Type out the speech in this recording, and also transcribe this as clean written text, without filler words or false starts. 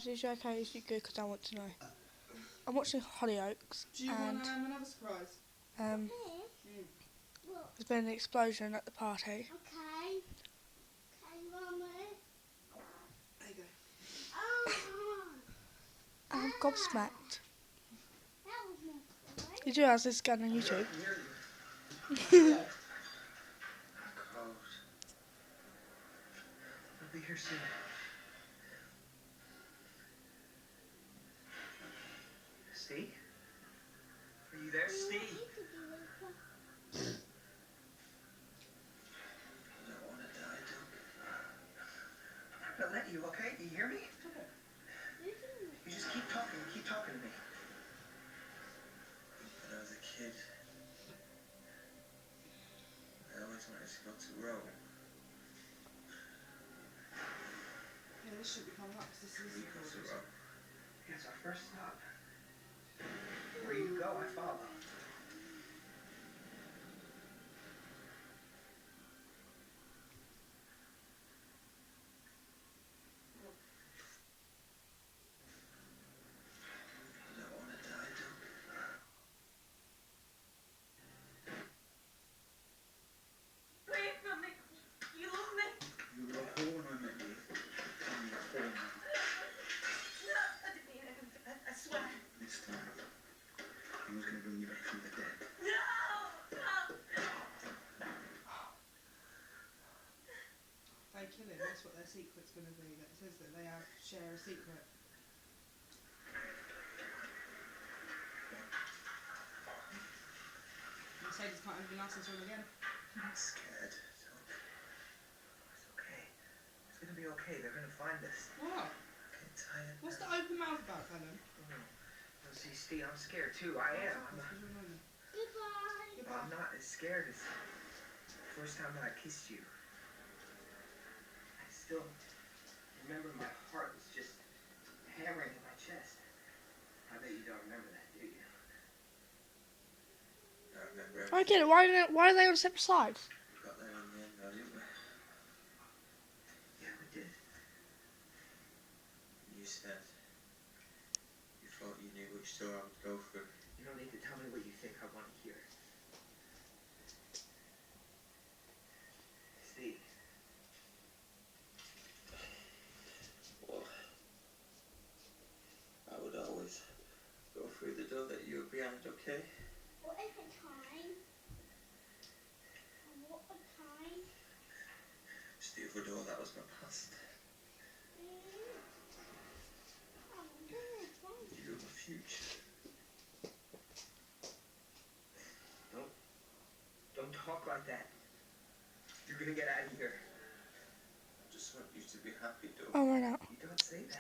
is it okay? Is it good? Because I want to know. I'm watching Hollyoaks. Do you want another surprise? Um, Mm. there's been an explosion at the party. Okay. Okay, Mummy. There you go. I'm gobsmacked. That was not fun. Did you realize this is going on YouTube? Cold. I'll be here soon. Steve? Are you there, Steve? I don't want to die, Doug. I'm gonna let you, okay? You hear me? You just keep talking to me. When I was a kid, I always wanted to go to Rome. Yeah, this should be coming up because this is We go to recorded. Rome. Yeah, it's our first stop. Where you go, I follow. I don't want to die, Doug. Wait, Mummy. You love me? You were born on that day. And you were born. No, I didn't mean it. I swear. This time, he was going to bring you back from the dead. No! No! They kill him, that's what their secret's going to be. That says that they share a secret. Mercedes can't have a license room again. I'm scared, Doug. It's okay. It's going to be okay. They're going to find us. What? I'm getting tired. What's the open mouth about, Callum? No, see, Steve, I'm scared too. I am. Goodbye. I'm not as scared as the first time that I kissed you. I still remember my heart was just hammering in my chest. I bet you don't remember that, do you? I remember. I get it. Why are they on separate sides? We got there in the end, though, didn't we? Yeah, we did. You said you thought you knew which door I would go through. You don't need to tell me what you think I want to hear. Steve. Well, I would always go through the door that you were behind, okay? What is the time? And what the time? Just the other door, that was my past. Oh, good. You were my future. Don't talk like that. You're gonna get out of here. I just want you to be happy, though. Oh, right out. You don't say that.